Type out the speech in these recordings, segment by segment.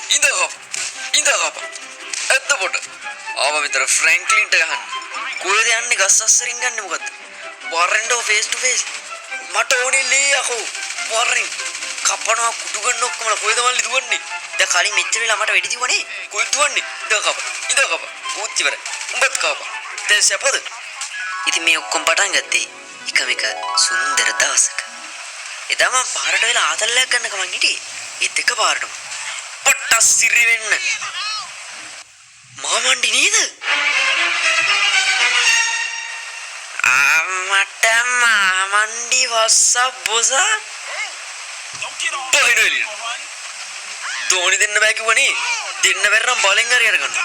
ඉඳගප ඇත්තපොට ආව විතර ෆ්‍රැන්ක්ලින්ට ගහන්න කොහෙද යන්නේ ගස් අස්සරින් ගන්න මොකද්ද වරෙන්ඩෝ ෆේස් ටු ෆේස් මට ඕනේ ලේ යකෝ වරෙන් කපනවා කුඩු ගන්න ඔක්කොම කොහෙද මල්ලි දුවන්නේ දැන් කලින් මෙච්චර වෙලා මට වෙඩි දිවනේ කොහෙද දුවන්නේ ඉඳගප ඌත් ඉවරයි උඹත් කප දැන් සැපද ඉතින් මේ ඔක්කොම පටන් ගත්තේ එකම එක සුන්දර දවසක එදා මම පාරට වෙලා ආතල්ලයක් ගන්න ගමන් හිටියේ ඒත් එක පාරටම පට්ටස් සිරි වෙන්න මාමණ්ඩි නේද මට මාමණ්ඩි වස්සක් බොස බයිනලි දෝනි දෙන්න බෑ කිව්වනේ දෙන්න බැරනම් බලෙන් හරි අරගන්න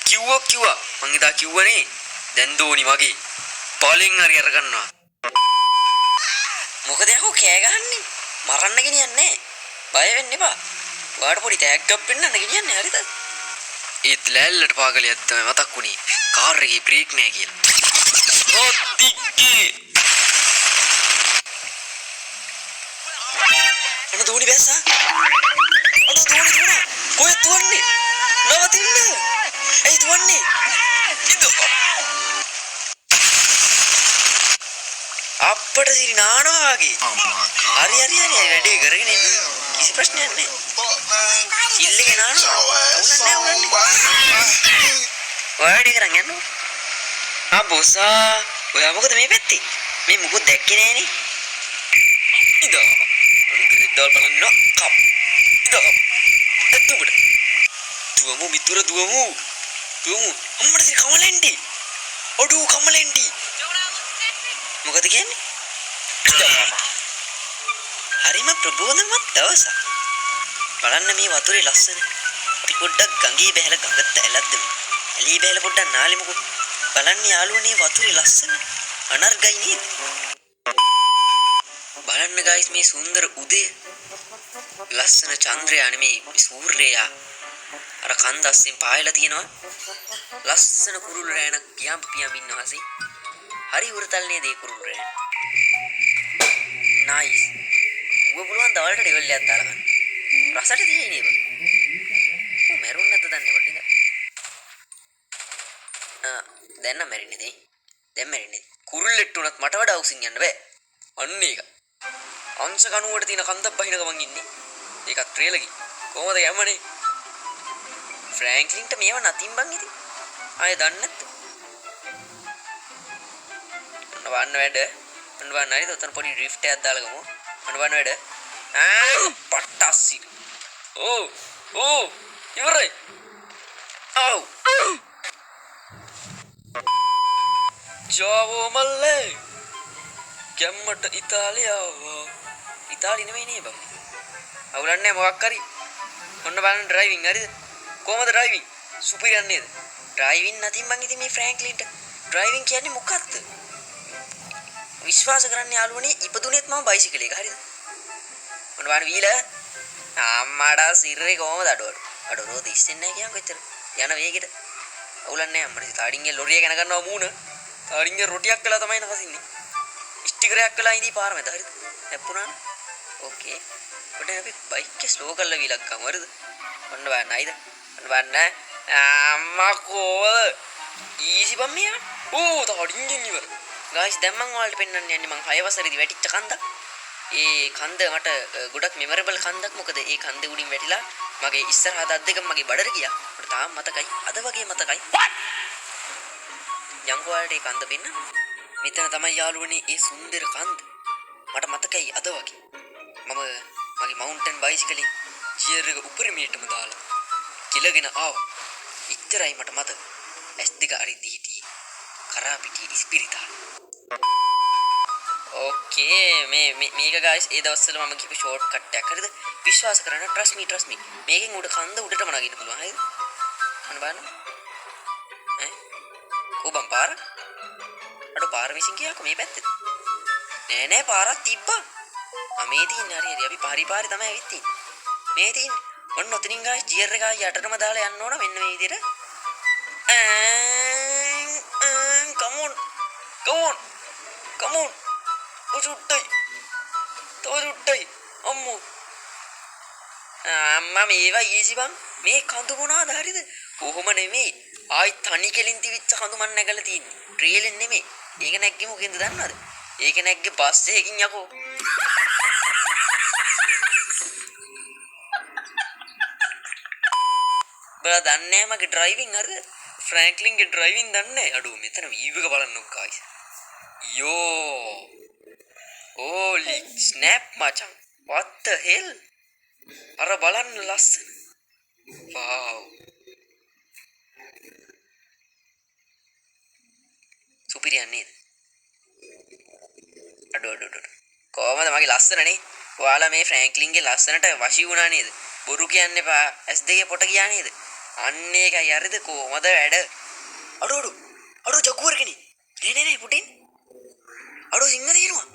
කිව්වා මං ඉදා කිව්වනේ දැන් දෝනි වගේ බලෙන් හරි අරගන්නවා මොකද යකෝ කෑ ගහන්නේ මරන්න ගෙනියන්නේ බය වෙන්න එපා ඔයාට පොඩි ටැග්ගක් පෙන්නන්න ගෙනියන්නේ හරිද ඒත් ලෑල්ලට පාගලියක් තමයි මතක් වුණේ කාර් එකේ බ්‍රේක් නෑ කියලා ඔත්තික්කේ අන්න දෝනි බැස්සා අන්න දෝනි කොහෙද දුවන්නේ නවතින්න ඇයි දුවන්නේ අප්පට සිරි නානවා වගේ හරි වැඩේ කරගෙන ඉන්න කිසි ප්‍රශ්නයක් නැහැ ඉල්ලේ නානවා ඔයාඩි කරන් යන්න බොසා ඔයා මොකද මේ පැත්තේ මේ මුකුත් දැක්කේ නෑනේ ඉඳා අනිග්‍රෙද්දල් බලන්න කප් ඉඳා එතුඹට දුවමු මිතුර දුවමු අම්මට සිරි කමලෙන්ටි ඔඩු කමලෙන්ටි මොකද කියන්නේ හරිම ප්‍රබෝධමත් දවසක් බලන්න මේ වතුරේ ලස්සන අපි පොඩ්ඩක් ගඟේ බැහැලා ගඟට ඇලද්දමු ඇලී බැහැලා පොඩ්ඩක් නාලෙමුකෝ බලන්න යාළුවනේ වතුරේ ලස්සන අනර්ගයි නේද බලන්න ගයිස් මේ සුන්දර උදේ ලස්සන චන්ද්‍රයා නෙමේ සූර්යයා අර කන්ද අස්සෙන් පායලා තියෙනවා ලස්සන කුරුළු රෑනක් පියම් ඉන්නවාසේ හරි උරතල් නේද ඒ කුරුළු රෑන නයිස් ඌව පුළුවන් දවල්ට ඩෙවල් එකක් දාලා ගන්න රසට තියෙන්නේ නේද ඌ මැරුණ නැද්ද දන්නේ පොඩ්ඩක් දැන් නම් මැරෙන්නේ දැන් මැරෙන්නේ කුරුල්ලෙට්ට උනත් මට වඩා උසින් යන්න බෑ අන්න ඒක අංශ කණුවට තියෙන කන්දක් බහින ගමන් ඉන්නේ ඒකත් ට්‍රේලකි කොහමද යමනේ ෆ්‍රැන්ක්ලින්ට මේව නතින් බං ඉතින් ආයෙ දන්නේ නැත්ද වන්න වැඩ අන්න හරිද උතන පොඩි ඩ්‍රිෆ්ට් එකක් දාලා ගමු අන්න වැඩ පට්ටස්සි ඕ ඉවරයි ආව් ජාවෝ මල්ලේ ගැම්මට ඉතාලි නෙමෙයි නේ බං අවුලන්නේ මොකක් හරි ඔන්න බලන්න ඩ්‍රයිවිං හරිද කොහමද ඩ්‍රයිවිං සුපිරියක් නේද ඩ්‍රයිවිං නැතිනම් මං ඉතින් මේ ෆ්‍රැන්ක්ලින්ට ඩ්‍රයිවිං කියන්නේ මොකක්ද විශ්වාස කරන්න යාළුවනේ ඉපදුනේත් මම බයිසිකලයක හරිද ඔන්න බලන්න වීල අම්මාඩා සිරේ කොහමද අඩ රෝද ඉස්සෙන්නේ නැහැ කියන්කො එච්චර යන වේගෙට අවුලන්නේ අම්මට තාඩින්ගේ ලොරිය ගැන ගන්නවා මූණ තාඩින්ගේ රොටියක් කළා තමයි නහසින්නේ ස්ටිකරයක් කළා ඉඳී පාර මැද හරිද නැප්පුණා ඕකේ ඔන්න අපි බයික් එක ස්ලෝ කරලා වීලක් ගමු හරිද ඔන්න බලන්න අයිද ඔන්න බලන්න අම්මා කොහොමද ඊසි බම් මියා තාඩින්ගෙන් ඉවර ගයිස් දැන් මම ඔයාලට පෙන්වන්න යන්නේ මං 6 වසරේදී වැටිච්ච කන්දක්. ඒ කන්ද මට ගොඩක් මෙමරබල් කන්දක්. මොකද ඒ කන්ද උඩින් වැටිලා මගේ ඉස්සරහා දත් දෙක මගේ බඩට ගියා. මට තාම මතකයි. අද වගේ මතකයි. යංගෝ ඔයාලට ඒ කන්ද පෙන්න. මෙතන තමයි යාළුවනේ ඒ සුන්දර කන්ද. මට මතකයි අද වගේ. මම මගේ මවුන්ටන් බයිසිකලෙන් චියර් එක උපරිමයටම දාලා කිලගෙන ආවා. ඉච්චරයි මට මතක. S2 අරින්දි හිටියේ. කරාපිටි ඉස්පිරිතාල. ඕකේ මේක ගයිස් ඒ දවස්වල මම කිව්ව ෂෝට් කට් එකක් හරිද විශ්වාස කරන්න trust me මේකෙන් උඩ කන්ද උඩටම නගින්න පුළුවන් හරිද අන්න බලන්න කොබම් පාර අඩ පාර විසින් ගියාකෝ මේ පැත්තේ නෑ පාරක් තිබ්බා මේ තියෙන්නේ හරි අපි පාරේ තමයි ඇවිත් තියෙන්නේ මේ තියෙන්නේ ඔන්න ඔතනින් ගයිස් ජියර් එක යටටම දාලා යන්න ඕන මෙන්න මේ විදිහට come on උටුට්ටයි අම්මෝ අම්මා මේවා ඊසි බං. මේ කඳු මොනවාද හරිද? කොහොම නෙමෙයි. ආයි තනි කෙලින් තිවිච්ච කඳු මන් නැගලා තියෙන්නේ. ට්‍රේලෙන් නෙමෙයි. ඒක නැග්ගේ මොකෙන්ද දන්නවද? ඒක නැග්ගේ බස් එකකින් යකෝ. බලා දන්නේ මගේ ඩ්‍රයිවිං හරිද? ෆ්‍රැන්ක්ලින්ගේ ඩ්‍රයිවිං දන්නේ. අඩෝ මෙතන වීව් එක බලන්නකො guys. යෝ. holy snap මචං. what the hell? අර බලන්න ලස්සන. wow. සුපිරියන් නේද? අඩෝ. කොහමද මගේ ලස්සනනේ? ඔයාලා මේ ෆ්‍රැන්ක්ලින්ගේ ලස්සනට වශී වුණා නේද? බොරු කියන්න එපා. S2 පොට ගියා නේද? අන්න ඒකයි හරිද කොහමද වැඩ? අඩෝ ජගුවර් කෙනෙක්. නේ පුටින්. අඩෝ සිංහ දිනනවා.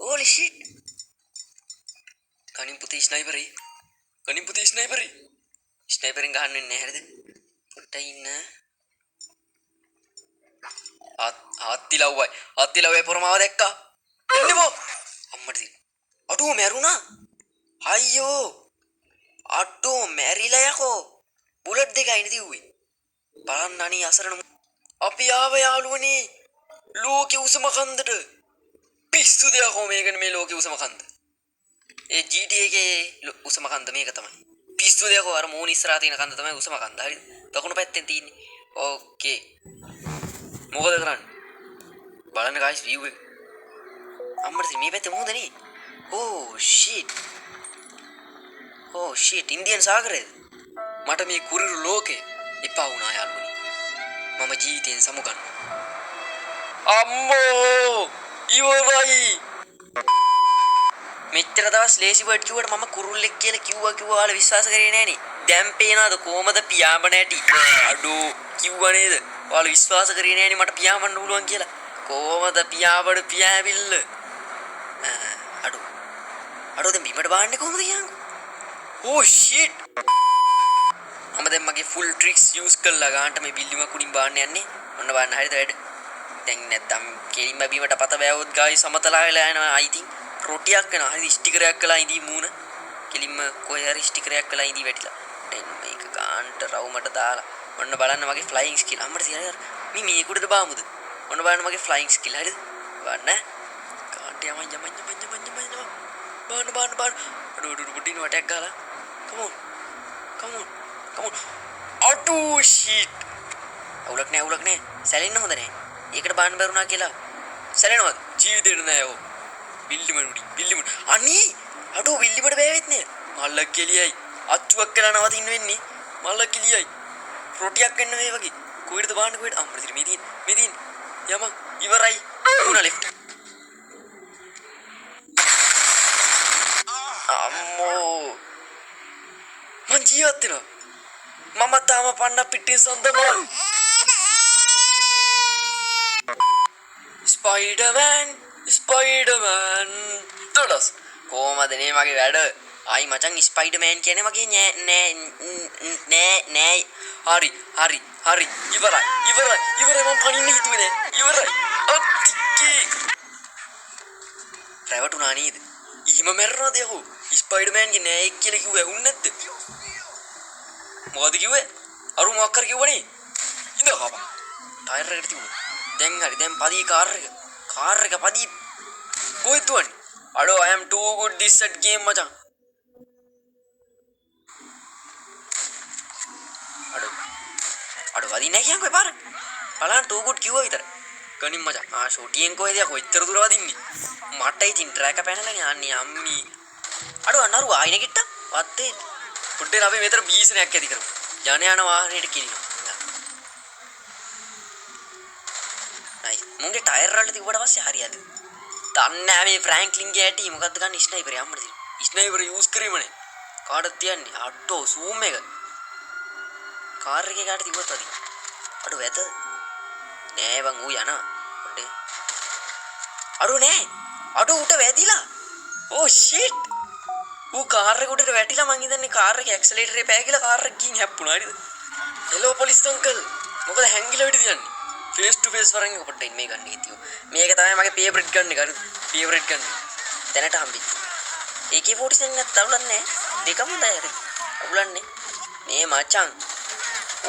holy shit. කණින් පුතේ ස්නයිපරේ. ස්නයිපරෙන් ගහන්න වෙන්නේ නැහැ හරිද? පොට්ටයි ඉන්න. හත්තිලව්වයි පොරමාව දැක්කා. එන්නකෝ. අම්මට දින. අඩෝ මැරුණා. අයියෝ. අඩෝ මැරිලා යකෝ. බුලට් දෙකයි නේ දිව්වේ. බලන්න අනේ අසරණ අපි ආව යාළුවනේ. ලෝකෙ උසම කන්දට. පිස්සු දෙයක්ෝ මේකනේ මේ ලෝකෙ උසම කන්ද. ඒ GTA එකේ උසම කන්ද මේක තමයි. පිස්සු දෙයක්ෝ අර මූණ ඉස්සරහා තියෙන කන්ද තමයි උසම කන්ද. හරිද? දකුණු පැත්තෙන් තියෙන්නේ. ඕකේ. මොකද කරන්නේ? බලන්න guys view එක. අම්මට මේ පැත්තේ මොකද නේ? oh shit ඉන්දියන් සාගරේද? මට මේ කුරිරු ලෝකේ එපා වුණා යාළුවනි. මම ජීවිතයෙන් සමුගන්න. අම්මෝ ඉවරයි. මෙච්චර දවස් ලේසි වර්ඩ් කිව්වට මම කුරුල්ලෙක් කියලා කිව්වා ඔයාලා විශ්වාස කරේ නෑනේ. දැන් පේනවාද කොහමද පියාඹන ඇටි? අඩෝ කිව්වා නේද? ඔයාලා විශ්වාස කරේ නෑනේ මට පියාඹන්න පුළුවන් කියලා. කොහමද පියාඹන පියාවිල්ල? අඩෝ දැන් බිමට බාන්නේ කොහමද කියන්නකෝ? oh shit. මම දැන් මගේ full tricks use කරලා ගන්නට මේ බිල්ඩිම කුඩින් බාන්න යන්නේ. ඔන්න බාන්න හරිද වැඩ? දැන් නැත්තම් කෙලින්ම බිමට පත වැවුවොත් ගායි සමතලා වෙලා යනවා I think. රොටියක් වෙනවා. හරි ස්ටිකරයක් කළා ඉදී මූණ. කෙලින්ම කොහේ හරි ස්ටිකරයක් කළා ඉදී වැටිලා. දැන් මේක ගන්නට රවුමට දාලා. ඔන්න බලන්න මගේ flying skill. අම්මට තියලා මේ මේකුඩද බාමුද? ඔන්න බලන්න මගේ flying skill හරිද? බලන්න. කාට යමන් බාන්න. අඩෝ පුටින් වටයක් ගාලා. come on. අඩෝ shit. අවුලක් නෑ. සැලෙන්න හොඳ නෑ. ඒකට බාන්න බැරුණා කියලා. සැලෙනවද? ජීවිතේට නෑ ඕ. බිල්ලිමඩ. අනේ අඩෝ බිල්ලිමඩ බෑවෙත් නේ. මල්ලක් කෙලියයි. අච්චුවක් කරලා නවතින්න වෙන්නේ. මල්ලක් කෙලියයි. රොටියක් වෙන්න මේ වගේ. කොහෙද බාන්න කොහෙද? අම්මට මේ තියෙන. යම ඉවරයි. උනා ලෙෆ්ට්. අම්මෝ. මං ජීවත් වෙනවා. මම තාම පණ්ඩ පිටින් සඳමල්. ස්පයිඩර්මෑන් තොඩස් කොහමද නේ මගේ වැඩ? ආයි මචං ස්පයිඩර්මෑන් කියන්නේ මගේ නෑ. හරි. ඉවරයි මම පණින්න හිතුවේ නෑ. ඉවරයි. අත්තිකේ. රැවටුණා නේද? ඊම මැරෙනවද යකෝ? ස්පයිඩර්මෑන්ගේ නෑ එක් කියලා කිව්ව ඇහුන්නේ නැද්ද? මොකද කිව්වේ? අරු මොකක් කර කිව්වනේ? ඉඳ කපා. ටයර් එකට තිබුණා. දැන් පදී කාර් එක පදී කොහෙද දුවන්නේ? අඩෝ I am too good this at game මචං. අඩෝ වදින්නේ නැහැ කියන්කෝ පාර. බලන්න too good කිව්වා විතර. ගනින් මචං. ෂොටියෙන් කොහෙද යකෝ එච්චර දුර වදින්නේ? මට ඉතින් ට්‍රැක් එක පැනලා යන්නේ අම්මි. අඩෝ අනරු ආයින කිට්ට. වත්තේ. පොඩ්ඩේ අපි මෙතන බීසනයක් ඇති කරමු. යන වාහනේට කිලිනවා. මුගේ ටයර් වලට තිබ්බට පස්සේ හරියද? දන්නේ නැහැ මේ ෆ්‍රැන්ක්ලින්ගේ ඇටි මොකද්ද ගන්න ස්නයිපර් යම්මද තියෙන. ස්නයිපර් යූස් කරේමනේ. කාටද තියන්නේ? අඩෝ සූම් එක. කාර් එකේ කාට තිබ්බත් වදින. අඩෝ වැද. නෑ බං ඌ යනවා. පොඩ්ඩේ. අඩෝ නෑ. අඩෝ උට වැදිලා. ඕ ෂිට්. ඌ කාර් එක උඩට වැටිලා මං හිතන්නේ කාර් එකේ ඇක්සලරේටරේ පෑගිලා කාර් එක ගිහින් හැප්පුණා හරිද? Hello police uncle. මොකද හැංගිලා වෙඩි තියන්නේ? face to face වරන් එක පොඩ්ඩක් මේ ගන්න හිටියෝ. මේක තමයි මගේ favorite gun එක. හරිද? favorite gun. දැනට හම්බෙච්ච. AK47 නැත් තවලක් නැහැ. දෙකම හොඳයි හරි. අවුලන්නේ. මේ මචං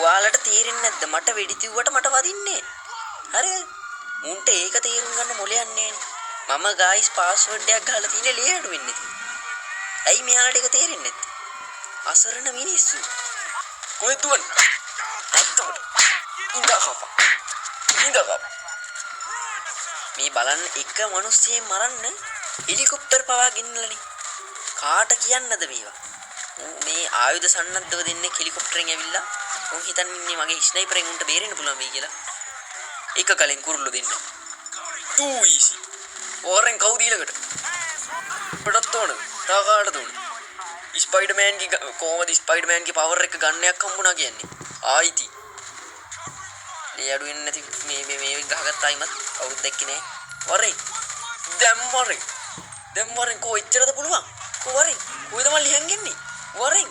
ඔයාලට තේරෙන්නේ නැද්ද මට වෙඩි තිව්වට මට වදින්නේ. හරිද? මුන්ට ඒක තේරුම් ගන්න මොලයක් නෑනේ. මම ගායිස් පාස්වර්ඩ් එකක් ගහලා තියෙන්නේ ලේඩ් වෙන්නේ. ඇයි මෙයාලට ඒක තේරෙන්නේ නැත්තේ? අසරණ මිනිස්සු. කොහෙද දුවන්නේ? අත්තෝට. ඉඳගප. මේ බලන්න එක මිනිස්සෙක් මරන්න හෙලිකොප්ටර් පවා ගෙන්නලානේ. කාට කියන්නද මේවා? මේ ආයුධ සන්නද්ධව දෙන්නේ හෙලිකොප්ටරෙන් ඇවිල්ලා උන් හිතන්නේ ඉන්නේ මගේ ස්නයිපරෙන් උන්ට බේරෙන්න පුළුවන් වෙයි කියලා. එක කලින් කුරුල්ලෝ දෙන්න. too easy. ඕරෙන් කවුද ඊළඟට? පඩත් තෝන. තාකාට තෝන. ස්පයිඩර්මෑන් ගේ කොහමද ස්පයිඩර්මෑන් ගේ පවර් එක ගන්නයක් හම්බුණා කියන්නේ? ආයිති. ලියඩු වෙන්නේ නැති මේ ගහගත්ත අයිමත් කවුරුත් දැක්කේ නෑ. වරේ. දැන් වරෙන් කොච්චරද පුළුවන්? වරෙන්. කොයිද මල්ලි හැංගෙන්නේ? වරෙන්.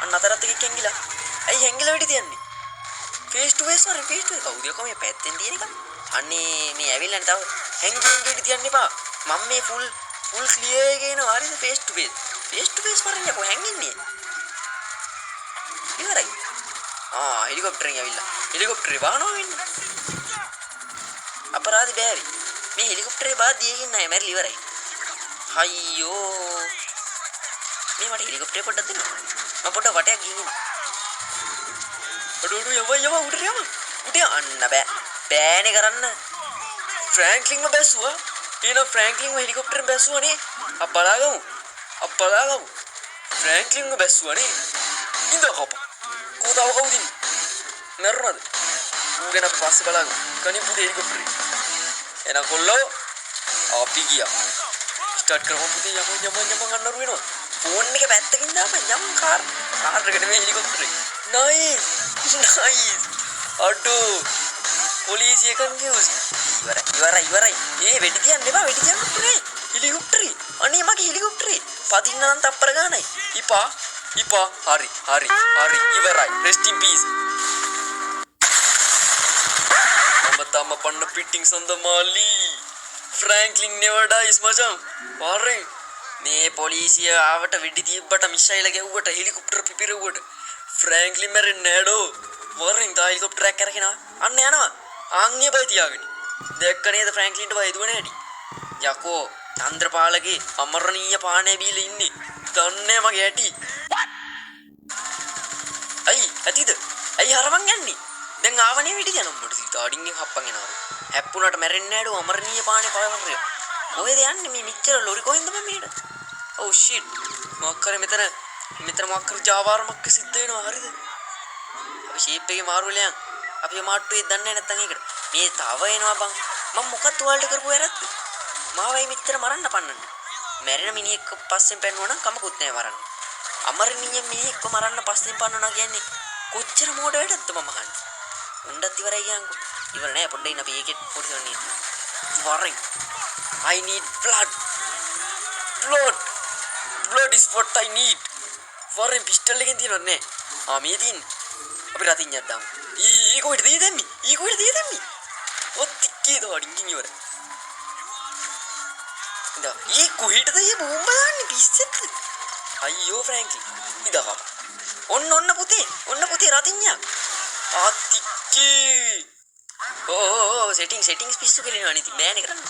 අන්න අතරත් එකක් හැංගිලා. ඇයි හැංගිලා වෙඩි තියන්නේ? ෆේස් ටු ෆේස් වරෙන් ෆේස් ටු කවුද කොහේ පැත්තෙන් තියෙන එක? අනේ මේ ඇවිල්ලා තව හැංගින් වෙඩි තියන්න එපා. මම මේ ෆුල් ක්ලියර් එකේ එනවා හරිද ෆේස් ටු ෆේස්. ෆේස් ටු ෆේස් වරෙන් යකෝ හැංගින්නේ. ඉවරයි. හෙලිකොප්ටරෙන් ඇවිල්ලා. හෙලිකොප්ටරේ බානවා වෙන්නේ. අපරාධි බෑරි. මේ හෙලිකොප්ටරේ බාද දියකින් නැහැ මැරිලි ඉවරයි. අයියෝ. මේ මට හෙලිකොප්ටරේ පොඩ්ඩක් දෙන්න. මම පොඩ්ඩක් වටයක් ගිහින්. අඩු යම උඩට යම. උඩ යන්න බෑ. බෑනේ කරන්න. ෆ්‍රැන්ක්ලින්ව බැස්සුවා. එහෙනම් ෆ්‍රැන්ක්ලින්ව හෙලිකොප්ටරෙන් බැස්සුවානේ. අප්පලාගමු. ෆ්‍රැන්ක්ලින්ව බැස්සුවානේ. ඉඳකප. කවුද කවුදින්? මැරුණාද? ඌ ගැන පස්සේ බලමු. කණි පුතේ හෙලිකොප්ටරේ. එහෙනම් කොල්ලෝ අපි ගියා. ස්ටාර්ට් කරමු පුතේ යම අන්නරු වෙනවා. ෆෝන් එක පැත්තකින් දාපන් යම් කාර් එකට මේ හෙලිකොප්ටරේ. නයිස්. අඩෝ. පොලිසිය කන්ෆියුස්. ඉවරයි. වෙඩි තියන්න එපා වෙඩි තියන්න පුනේ. හෙලිකොප්ටරේ. අනේ මගේ හෙලිකොප්ටරේ. පදින්න නම් තප්පර ගානයි. ඉපා. හරි. ඉවරයි. rest in peace. තම පන්න පිටිං සඳමාලි. ෆ්‍රැන්ක්ලින් never dies මචං. වරෙන්. මේ පොලිසිය ආවට වෙඩි තියබ්බට මිසයිල ගැහුවට හෙලිකොප්ටර් පිපිරෙව්වට ෆ්‍රැන්ක්ලින් මැරෙන්නේ නෑඩෝ. වරෙන් තා හෙලිකොප්ටර් එකක් කරගෙන අන්න යනවා. ආන්ගේ බය තියාගෙන. දැක්ක නේද ෆ්‍රැන්ක්ලින්ට බය දුවන හැටි. යකෝ චන්ද්‍රපාලගේ අමරණීය පානේ බීලා ඉන්නේ. දන්නේ මගේ ඇටි. ඇතිද? ඇයි හරවන් යන්නේ? දැන් ආවනේ වෙඩි තියන උඹට තාඩින් එක හප්පන් එනවා. හැප්පුණාට මැරෙන්නේ නෑඩෝ අමරණීය පානේ පවරය. කොහෙද යන්නේ මේ මෙච්චර ලොරි කොහෙන්ද මම මේකට? ඔව් ෂිට්. මොකක්කර මෙතන මොකක්කර ජාවාරමක් සිද්ධ වෙනවා හරිද? අපි ෂේප් එකේ මාරු වෙලා යන්. අපි මාට්ටුවේ දන්නේ නැත්තම් ඒකට. මේ තව එනවා බං. මම මොකක්ද ඔයාලට කරපු වැරද්ද? මාවයි මෙච්චර මරන්න පන්නන්න. මැරෙන මිනිහෙක් පස්සෙන් පැන්නුවා නම් කමකුත් නෑ මරන්න. අමරණීය මිනිහෙක්ව මරන්න පස්සෙන් පන්නනවා කියන්නේ කොච්චර මෝඩ වැඩක්ද මම අහන්නේ. උණ්ඩත් ඉවරයි කියන්කෝ. ඉවර නෑ පොඩ්ඩක් ඉන්න අපි ඒකෙත් පොඩි වෙන්නේ. වරෙන්. I need blood. Blood is what I need. වරෙන් පිස්ටල් එකෙන් තියනවා නේ. මේ තියෙන්නේ. අපි රතින් යද්දාමු. ඊ කොහෙද දෙන්නේ? ඔත්තිකේ දෝඩින් ඉවර. ඉඳා. ඊ කොහෙටද මේ බෝම්බ දාන්නේ පිස්සෙත්? අයියෝ ෆ්‍රැන්ක්ලි. ඉඳා. ඔන්න පුතේ රතින් යක්. ආතිකේ. සෙටින්ග්ස් පිස්සු කෙලිනවා නිති බෑනේ කරන්න.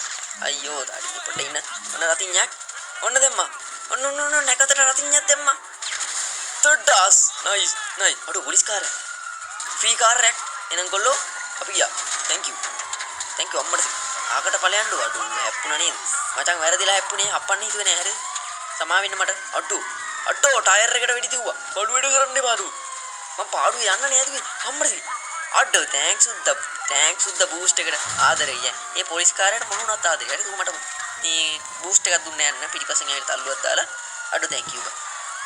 අයියෝ දාඩි පොඩ්ඩ ඉන්න. ඔන්න රතින් යක්. ඔන්න දෙම්මා. ඔන්න නැකතට රතින් යක් දෙම්මා. තොඩස්. නයිස්. අඩෝ පොලිස් කාර්යය. ෆ්‍රී කාර්යයක්. එනං ගොල්ලෝ අපි ගියා. thank you අම්මට. ආකට ඵලයන්ඩෝ අඩෝ හැප්පුණා නේද? මචං වැරදිලා හැප්පුණේ හප්පන්න හිතුවේ නෑ හරිද? සමා වෙන්න මට. අඩෝ ටයර් එකට වෙඩි තියුවා. පඩු වෙඩ කරන්න එපා අඩෝ. මම පාඩුවේ යන්න නේද අම්මට. අඩෝ තෑන්ක්ස් උද්ද බූස්ට් එකට ආදරේ යන්නේ. මේ පොලිස් කාර්යයට මොන වුණත් ආදරේ. හරිද? මට මේ බූස්ට් එකක් දුන්නේ නැහැ පිටිපස්සෙන් ඇවිල්ලා තල්ලුවක් දාලා. අඩෝ thank you බා.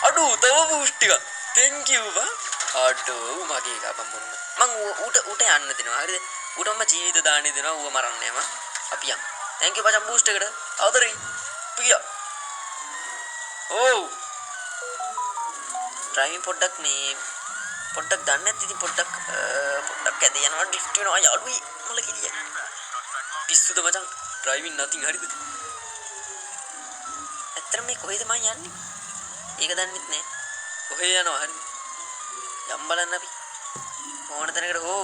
අඩෝ තව බූස්ට් එකක්. thank you බා. අඩෝ මගේ එක බම්බොන්න. මං ඌට යන්න දෙනවා. හරිද? ඌටම ජීවිත දාන්නේ දෙනවා. ඌව මරන්නේ නැහැ මම. අපි යමු. thank you බචන් බූස්ට් එකට. ආදරේ. පියා. ඔව්. ඩ්‍රයිවිං පොඩ්ඩක් දන්නේ නැති ඉතින් පොඩ්ඩක් ඇද යනවා ඩ්‍රිෆ්ට් වෙනවා යාළුවයි මල කිලිය පිස්සුද මචං ඩ්‍රයිවිං නැතිනම් හරිද ඇත්තටම මේ කොහෙද මම යන්නේ ඒක දන්නෙත් නෑ. කොහේ යනවා හරි. යම් බලන්න අපි. ඕන තැනකට හෝ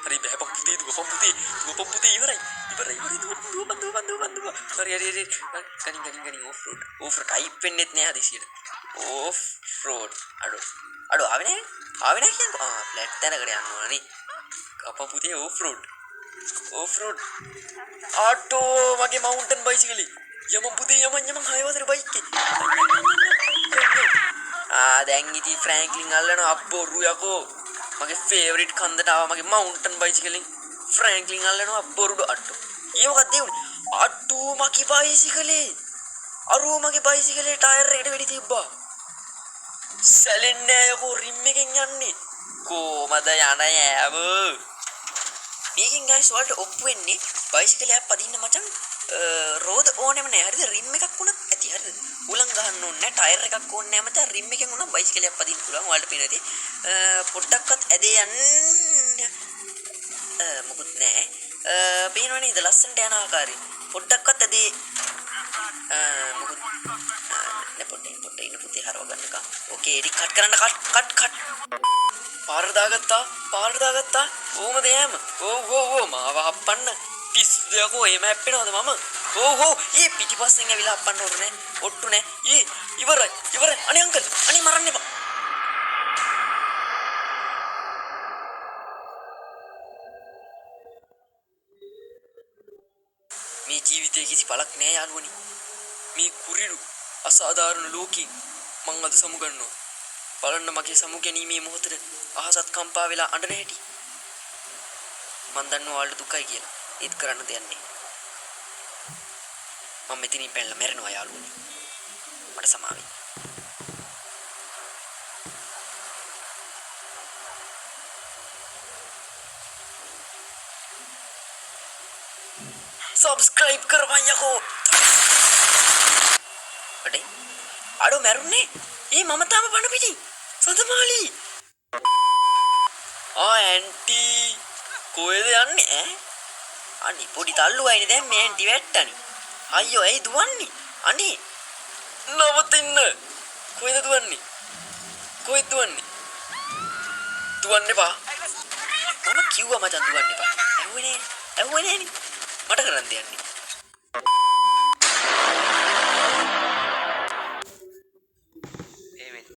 හරි බෑපම් පුතේ දුවපම් පුතේ ඉවරයි දුව හරි ගනින් ඕෆ් රෝඩ් ටයිප් වෙන්නෙත් නෑ හදිසියට ඕෆ් රෝඩ් අඩෝ ආවේ නෑ කියන්නේ ෆ්ලැට් තැනකට යන්න ඕනනේ කපම් පුතේ ඕෆ් රෝඩ් ආටෝ මගේ මවුන්ටන් බයිසිකලේ යමන් පුතේ යමන් 6 වසර බයික් දැන් ඉතින් ෆ්‍රැන්ක්ලින් අල්ලනවා අප්පොරු යකෝ මගේ ෆේවරිට් කන්දට ආවා මගේ මවුන්ටන් බයිසිකලෙන් ෆ්‍රැන්ක්ලින් අල්ලනවා අප්පොරුඩ අට්ටෝ ඊ මොකක්ද ඒ උනේ අට්ටෝ මගේ බයිසිකලේ අරෝ මගේ බයිසිකලේ ටයර් එකට වෙඩි තිබ්බා සැලෙන්නේ යකෝ රිම් එකෙන් යන්නේ කොහමද යන ඈව මේකෙන් ගයිස් වලට ඔප්පු වෙන්නේ බයිසිකලයක් පදින්න මචං රෝද ඕනෙම නෑ හරිද රිම් එකක් වුණත් ඇති හරිද උලන් ගහන්න ඕනේ නෑ ටයර් එකක් ඕනේ නෑ මත රිම් එකෙන් උනා බයිසිකලයක් පදින්න පුළුවන් ඔයාලට පේනදී පොඩ්ඩක්වත් ඇදේ යන්න මොකුත් නෑ පේනවනේ ඉත ලස්සනට යන ආකාරය පොඩ්ඩක්වත් ඇදේ මොකුත් නෑ පොඩ්ඩ ඉන්න පුතේ හරව ගන්නකම් ඕකේ එඩි කට් කරන්න කට් පාරට දාගත්තා ඕමද යෑම ඕ මාව හප්පන්න පිස්සුදයකෝ එහෙම හැප්පෙනවද මම ඊ පිටිපස්සෙන් ඇවිල්ලා හප්පන්න ඕනේ නෑ ඔට්ටු නෑ ඊ ඉවරයි අනේ අංකල් අනේ මරන්න එපා මේ ජීවිතේ කිසි පළක් නෑ යාළුවනි මේ කුරිරු අසාධාරණ ලෝකෙන් මං අද සමුගන්නවා බලන්න මගේ සමුගැනීමේ මොහොතට අහසත් කම්පා වෙලා අඬන හැටි මං දන්නවා ඔයාලට දුකයි කියලා ඒත් කරන්න දෙයක් නෑ මම මෙතනින් පැනලා මැරෙනවා යාළුවනි මට සමාවෙන්න सब्सक्राइब करवा යකෝ අඩෝ මැරුන්නේ ඒ මම තාම පණ පිටින් සතමාලි ඇන්ටි කොහෙද යන්නේ අනේ පොඩි තල්ලුවයිනේ දැන් මේ ඇන්ටි වැට්ටනි අයියෝ ඇයි දුවන්නේ අනේ නවතින්න කොහෙද දුවන්නේ දුවන්න එපා මම කිව්වා මචං දුවන්න එපා ඇහුවේ නෑනේ මට කරන් දෙන්නේ